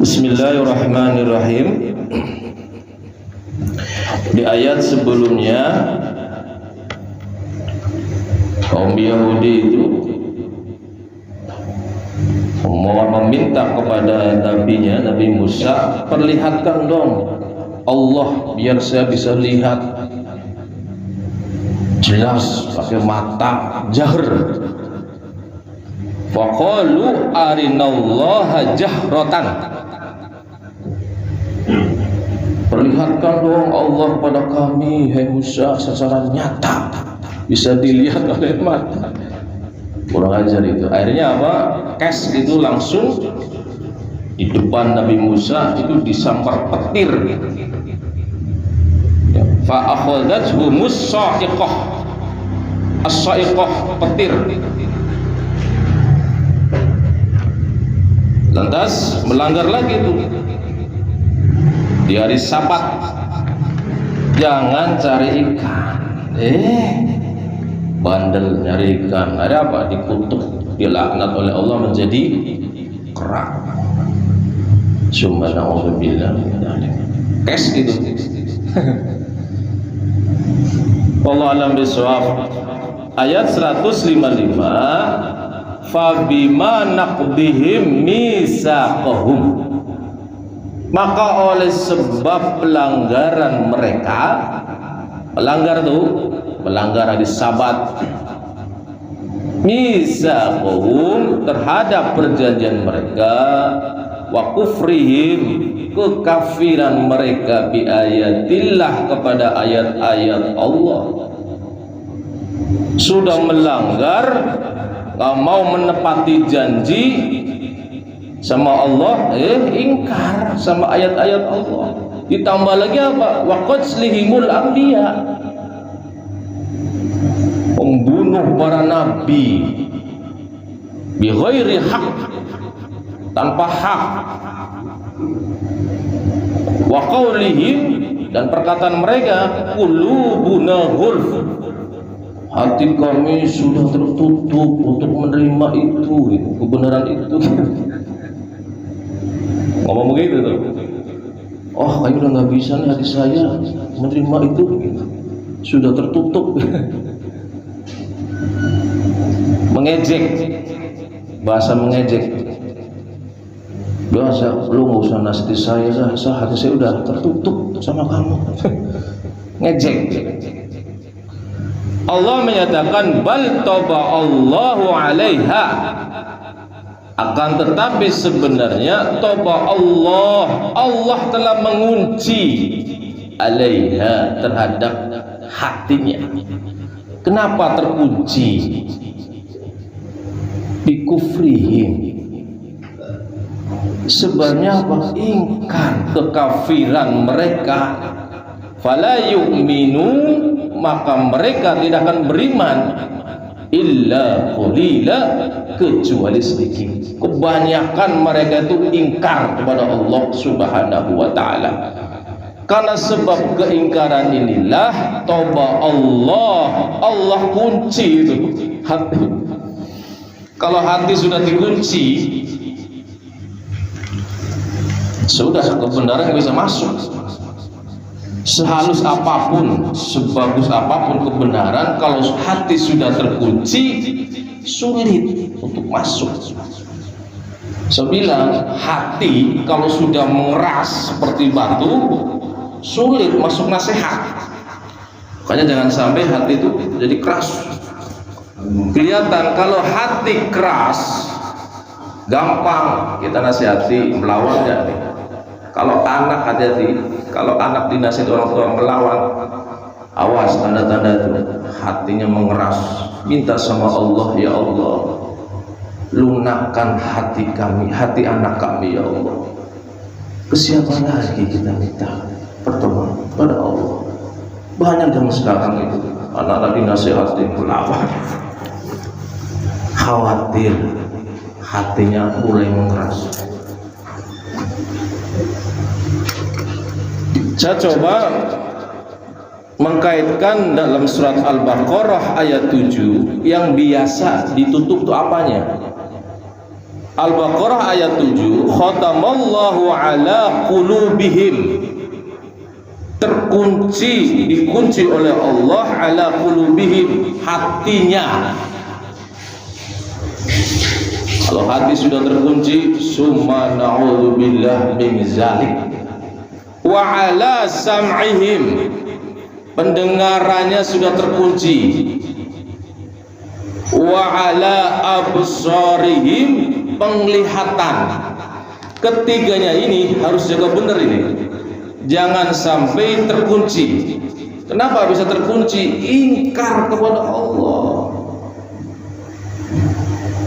Bismillahirrahmanirrahim. Di ayat sebelumnya kaum Yahudi itu meminta kepada nabinya, Nabi Musa, perlihatkan dong Allah biar saya bisa lihat jelas pakai mata jahr. Faqalu arinallaha jahratan, perlihatkan dong Allah pada kami, hai Musa, secara nyata bisa dilihat oleh mata. Kurang ajar itu. Akhirnya apa? Kes itu langsung di depan Nabi Musa itu disambar petir. Fa akhadhathu musaiqah. As-saiqah, petir. Lantas melanggar lagi itu. Di hari Sabat jangan cari ikan. Bandel nyari ikan. Ada apa? Dikutuk, dilaknat oleh Allah menjadi kera. Subhanallah. Kes gitu. Wallahu a'lam bishawab. Ayat 155. Fabima naqdihim misaqahum, maka oleh sebab pelanggaran mereka, melanggar hari Sabat, misaqahum, terhadap perjanjian mereka, wa kufrihim, kekafiran mereka, bi ayatillah, kepada ayat-ayat Allah. Sudah melanggar, gak mau menepati janji sama Allah, ingkar sama ayat-ayat Allah. Ditambah lagi apa? Wa qatslihimul anbiya, membunuh para nabi bi ghairi haq, tanpa hak. Wa qaulihim, dan perkataan mereka, qulubuna ghulf, hati kami sudah tertutup untuk menerima itu, kebenaran itu. Ngomong begitu tuh. Oh, kayaknya udah nggak bisa nih hati saya menerima itu, sudah tertutup. Mengejek, bahasa mengejek. Bahasa, lu nggak usah nasihati saya, hati saya udah tertutup sama kamu. Ngejek. Allah menyatakan bal taba Allahu 'alaiha, akan tetapi sebenarnya taba Allah telah mengunci 'alaiha, terhadap hatinya. Kenapa terkunci? Bi kufrihim, sebenarnya apa? Ingkar, kekafiran mereka. Fala yu'minun, maka mereka tidak akan beriman, illa qalila, kecuali sedikit. Kebanyakan mereka itu ingkar kepada Allah Subhanahu wa ta'ala. Karena sebab keingkaran inilah toba Allah kunci itu hati. Kalau hati sudah dikunci, sudah kebenaran bisa masuk. Sehalus apapun, sebagus apapun kebenaran, kalau hati sudah terkunci, sulit untuk masuk. Saya bilang, hati kalau sudah mengeras seperti batu, sulit masuk nasihat. Makanya jangan sampai hati itu jadi keras. Kelihatan kalau hati keras, gampang kita nasihati, melawannya. Kalau anak hati-hati, kalau anak dinasihati orang tua melawan, awas, tanda-tanda itu hatinya mengeras. Minta sama Allah, ya Allah, lunakkan hati kami, hati anak kami, ya Allah. Ke siapa lagi kita minta pertolongan? Pada Allah. Banyak zaman sekarang itu anak-anak dinasihati melawan, khawatir hatinya mulai mengeras. Saya coba mengkaitkan dalam surat Al-Baqarah ayat 7 yang biasa ditutup itu apanya? Al-Baqarah ayat 7, khatamallahu ala qulubihim, terkunci, dikunci oleh Allah, ala qulubihim, hatinya. Kalau hati sudah terkunci, summa na'udzubillah min zalik. Wa ala sam'ihim, pendengarannya sudah terkunci. Wa ala absarihim, penglihatan. Ketiganya ini harus jaga benar ini. Jangan sampai terkunci. Kenapa bisa terkunci? Ingkar kepada Allah.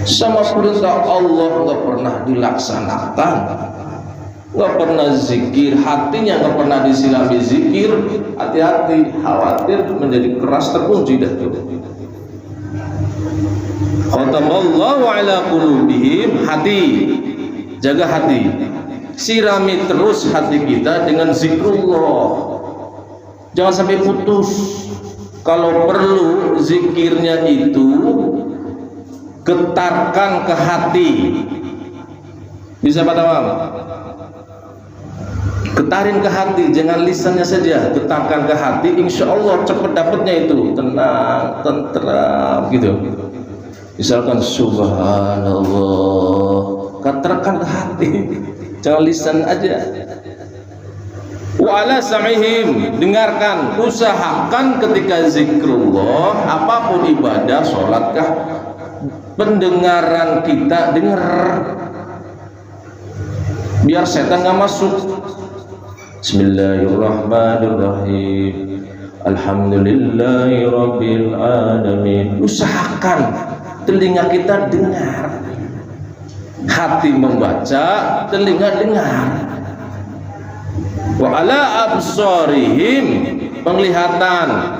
Sama perintah Allah nggak pernah dilaksanakan, nggak pernah zikir, hatinya nggak pernah disilami zikir. Hati-hati, khawatir menjadi keras, terkunci dah tuh. Khatamallahu ala qulubihim, hati, jaga hati, sirami terus hati kita dengan zikrullah. Jangan sampai putus. Kalau perlu zikirnya itu getarkan ke hati. Bisa Pak Tamam? Getarin ke hati, jangan lisannya saja, getarkan ke hati. Insya Allah cepat dapatnya itu, tenang, tentram gitu. Misalkan subhanallah, getarkan ke hati, jangan lisan aja. Wa ala sam'ihim, dengarkan, usahakan ketika zikrullah, apapun ibadah, sholatkah, pendengaran kita dengar, biar setan nggak masuk. Bismillahirrahmanirrahim, alhamdulillahirabbil alamin. Usahakan telinga kita dengar, hati membaca, telinga dengar. Wa ala absarihim, penglihatan,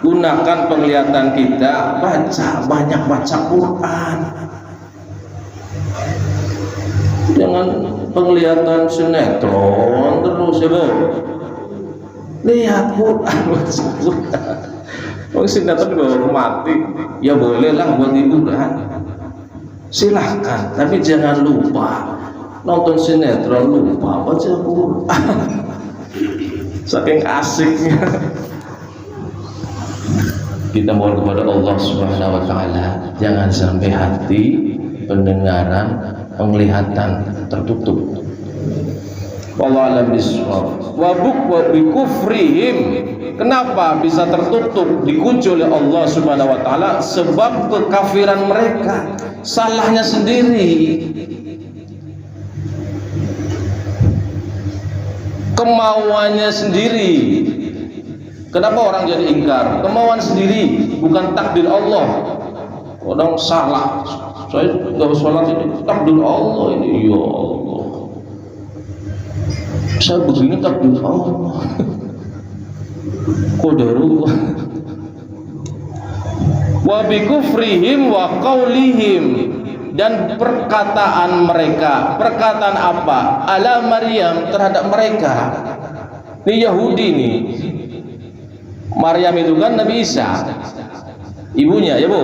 gunakan penglihatan kita, baca, banyak baca Quran. Jangan penglihatan sinetron terus ya Bu. Lihat Quran. Sinetron bawa mati, ya bolehlah buat hiburan, silahkan, tapi jangan lupa nonton sinetron, lupa baca Quran. Saking asiknya. Kita mohon kepada Allah Subhanahu wa taala, jangan sampai hati, pendengaran, penglihatan tertutup. Wallahu a'lam bishawab. Wa bikufrihim, kenapa bisa tertutup, dikunci oleh Allah Subhanahu wa taala? Sebab kekafiran mereka, salahnya sendiri, kemauannya sendiri. Kenapa orang jadi ingkar? Kemauan sendiri, bukan takdir Allah. Orang salah, saya nggak sholat ini takdir Allah ini, ya Allah, saya begini takdir Allah, qadarullah. Wa bikufrihim wa qaulihim, dan perkataan mereka, perkataan apa? Ala Maryam, terhadap mereka. Ini Yahudi nih. Maryam itu kan Nabi Isa, ibunya ya Bu.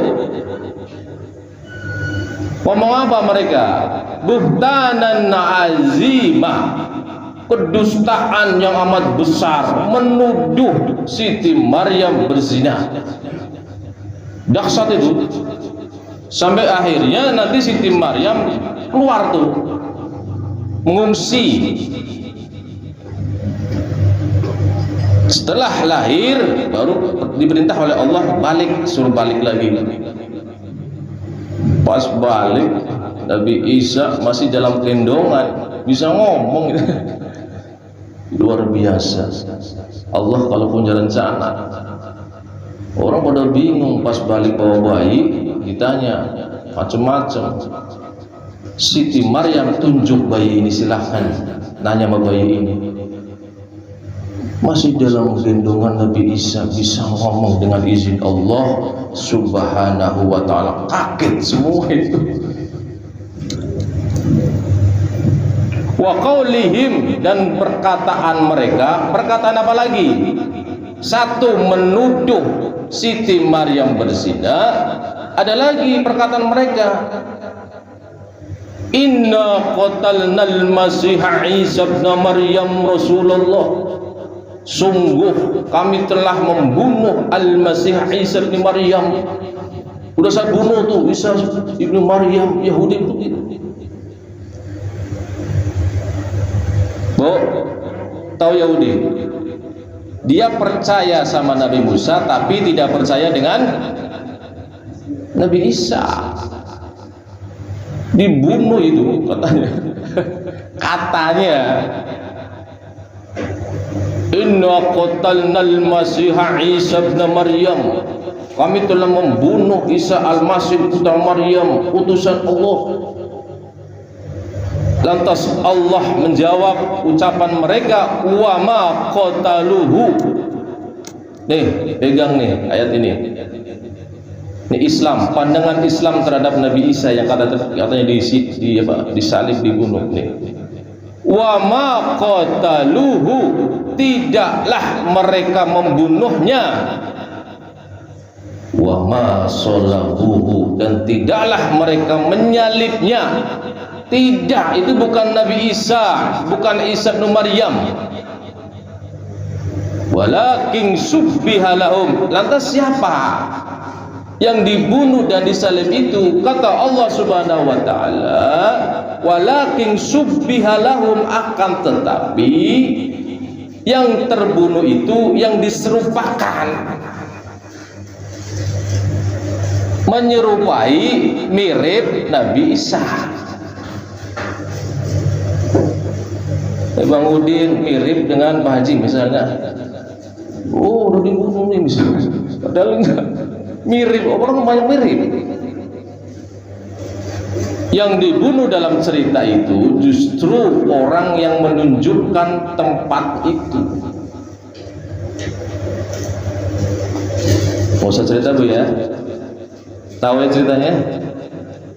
Ngomong apa mereka? Buhtanan azimah, kedustaan yang amat besar, menuduh Siti Maryam berzina. Dahsyat itu. Sampai akhirnya nanti Siti Maryam keluar tuh, mengungsi. Setelah lahir baru diperintah oleh Allah balik, suruh balik lagi. Pas balik, Nabi Isa masih dalam gendongan, bisa ngomong. Luar biasa. Allah kalau punya rencana. Orang pada bingung pas balik bawa bayi, ditanya macam-macam. Siti Maryam tunjuk bayi ini, silahkan nanya sama bayi ini. Masih dalam gendongan Nabi Isa bisa ngomong dengan izin Allah Subhanahu wa ta'ala. Kaget semua itu. Wa qaulihim, dan perkataan mereka. Perkataan apa lagi? Satu, menuduh Siti Maryam berzina. Ada lagi perkataan mereka, Inna qatalnal Masiha Isa ibn Maryam Rasulullah. Sungguh kami telah membunuh Al-Masih Isa ibn Maryam. Udah saya bunuh tuh Isa ibn Maryam, Yahudi itu. Tahu Yahudi? Dia percaya sama Nabi Musa tapi tidak percaya dengan Nabi Isa. Dibunuh itu katanya. Katanya Inna qatalnal Masiha Isa ibn Maryam. Kami telah membunuh Isa al-Masih putra Maryam, utusan Allah. Lantas Allah menjawab ucapan mereka, wa ma qataluhu. Nih, pegang nih ayat ini. Ini Islam, pandangan Islam terhadap Nabi Isa yang katanya disalib, dibunuh nih. Wa ma qataluhu, tidaklah mereka membunuhnya. Wa ma salabuhu, dan tidaklah mereka menyalibnya. Tidak, itu bukan Nabi Isa, bukan Isa bin Maryam. Walakin subbiha lahum. Lantas siapa yang dibunuh dan disalib itu? Kata Allah Subhanahu wa taala, walakin subbiha lahum, akan tetapi yang terbunuh itu yang diserupakan, menyerupai, mirip Nabi Isa. Bang Udin mirip dengan Pak Haji misalnya. Oh, udah dibunuh nih misalnya. Padahal enggak. Mirip, orang banyak mirip. Yang dibunuh dalam cerita itu justru orang yang menunjukkan tempat itu. Mau saya cerita Bu ya? Tahu ya ceritanya?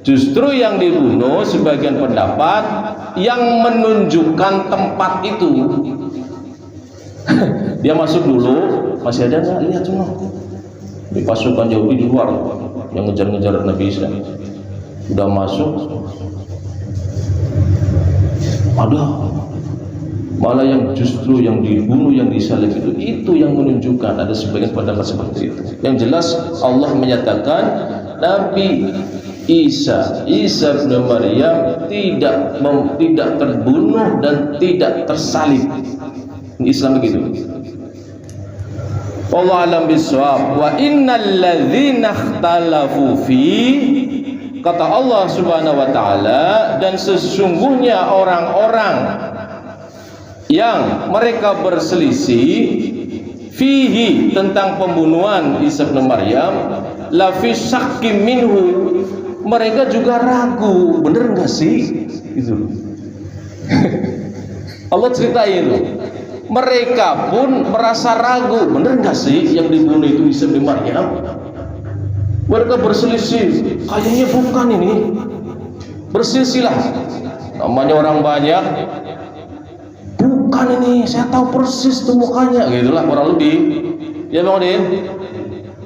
Justru yang dibunuh sebagian pendapat yang menunjukkan tempat itu. Dia masuk dulu, masih ada nggak? Lihat semua. Di pasukan Yahudi di luar yang ngejar-ngejar Nabi Isa. Udah masuk, ada malah yang justru yang dibunuh, yang disalib itu yang menunjukkan ada sebagian pendapat seperti itu. Yang jelas Allah menyatakan Nabi Isa bin Maryam tidak terbunuh dan tidak tersalib. Islam begitu. Wallahu a'lam bishawab. Wa innal ladzina ikhtalafu fi, kata Allah Subhanahu wa taala, dan sesungguhnya orang-orang yang mereka berselisih fihi, tentang pembunuhan Isa bin Maryam, la fi syakkim minhu, mereka juga ragu, bener nggak sih itu. Allah ceritain loh, mereka pun merasa ragu, bener nggak sih yang dibunuh itu Isa bin Maryam. Mereka berselisih, kayaknya bukan ini. Berselisih lah, namanya orang banyak, bukan ini, saya tahu persis tuh mukanya, gitulah kurang lebih. Ya Bang Din,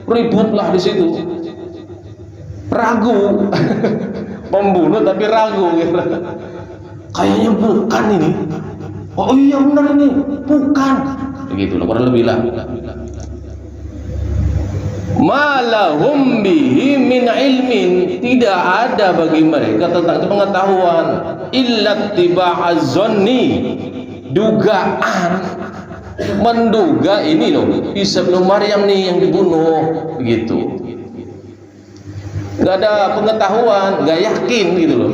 ributlah di situ. Ragu. Membunuh tapi ragu gitu. Kayaknya bukan ini. Oh iya benar ini, bukan. Begitu lah kurang lebih lah. Malahum bihi min ilmin, tidak ada bagi mereka tentang itu pengetahuan, illa tiba'az zanni, dugaan, menduga ini loh Isa bin Maryam nih yang dibunuh, begitu. Nggak ada pengetahuan, nggak yakin gitu loh.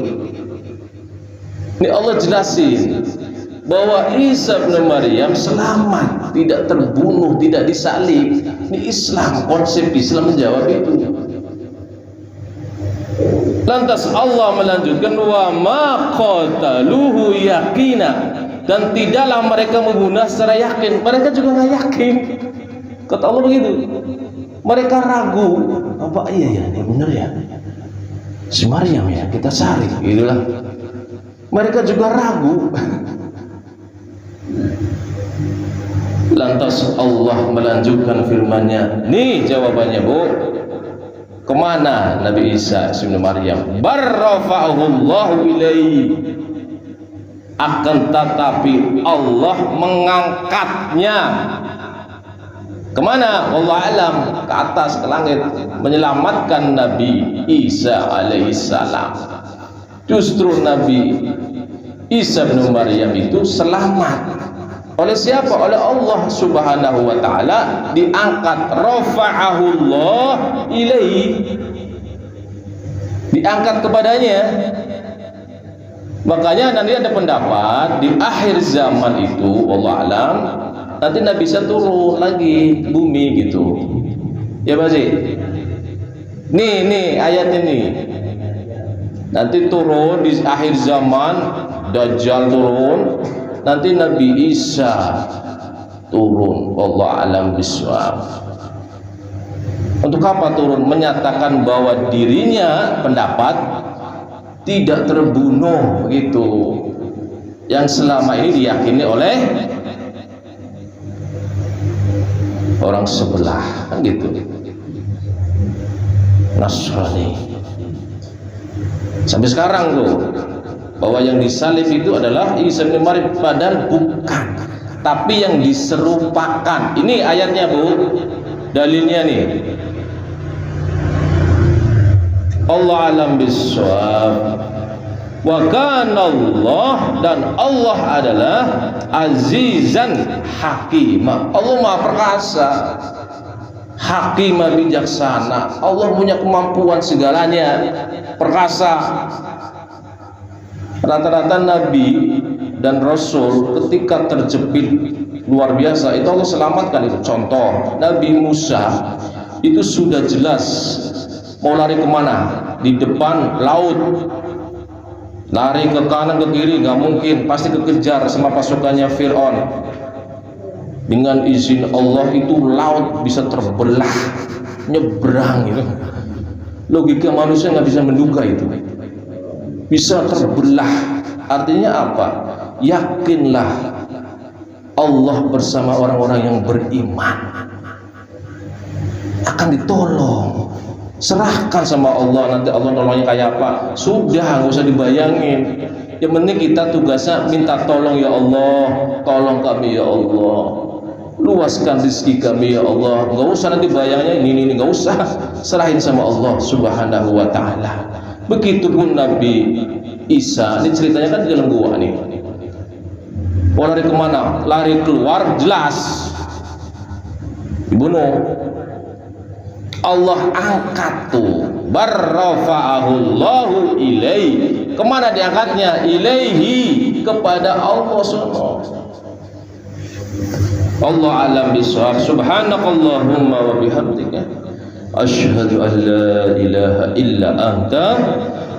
Ini Allah jelasin bahwa Isa bin Maryam selamat, tidak terbunuh, tidak disalib. Ini Islam, konsep Islam menjawab itu. Lantas Allah melanjutkan, wa ma qataluhu yaqina, dan tidaklah mereka membunuh secara yakin. Mereka juga nggak yakin. Kata Allah begitu. Mereka ragu, apa iya ya, ini benar ya, si Maryam ya, kita cari, gitulah. Mereka juga ragu. Lantas Allah melanjutkan firman-Nya. Nih jawabannya Bu. Kemana Nabi Isa ibnu Maryam? Barrafa'ahullahu ilaihi, akan tetapi Allah mengangkatnya kemana? Wallahu alam, ke atas, ke langit, menyelamatkan Nabi Isa alaihissalam. Justru Nabi Isa bin Maryam itu selamat oleh siapa? Oleh Allah subhanahu wa ta'ala, diangkat. Rafa'ahullah ilaihi, diangkat kepadanya. Makanya nanti ada pendapat di akhir zaman itu, wallahu alam, nanti Nabi Isa turun lagi bumi gitu. Ya Pak Sih? Nih ayat ini. Nanti turun di akhir zaman, Dajjal turun, nanti Nabi Isa turun. Wallahu alam bisawab. Untuk apa turun? Menyatakan bahwa dirinya pendapat tidak terbunuh begitu, yang selama ini diyakini oleh orang sebelah, kan gitu, Nasrani sampai sekarang tuh, bahwa yang disalib itu adalah Isa bin Maryam, padahal bukan, tapi yang diserupakan. Ini ayatnya Bu, dalilnya nih. Allah alam bisawab. Wa kana Allah, dan Allah adalah azizan hakimah. Allah Maha Perkasa, hakimah, bijaksana. Allah punya kemampuan segalanya, perkasa. Rata-rata nabi dan rasul ketika terjepit luar biasa itu Allah selamatkan. Itu contoh Nabi Musa, itu sudah jelas mau lari kemana, di depan laut, lari ke kanan ke kiri nggak mungkin, pasti kekejar sama pasukannya Fir'aun. Dengan izin Allah itu laut bisa terbelah, nyebrang gitu. Logika manusia nggak bisa menduga itu bisa terbelah. Artinya apa? Yakinlah Allah bersama orang-orang yang beriman, akan ditolong. Serahkan sama Allah, nanti Allah nolongnya kayak apa, sudah nggak usah dibayangin. Yang penting kita tugasnya minta tolong, ya Allah, tolong kami ya Allah, luaskan rezeki kami ya Allah. Nggak usah nanti bayangnya ini nggak usah, serahin sama Allah subhanahu wa ta'ala. Begitupun Nabi Isa, ini ceritanya kan di dalam gua nih. Mau lari kemana? Lari keluar, jelas dibunuh. Allah angkat tuh, barrafa'ahullahu ilaihi. Kemana diangkatnya? Ilaihi, kepada Allah subhanahu. Allah alam bisawab. Subhanakallahumma wa bihamdika, asyhadu an la ilaha illa anta,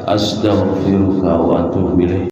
astaghfiruka wa atubu ilaik.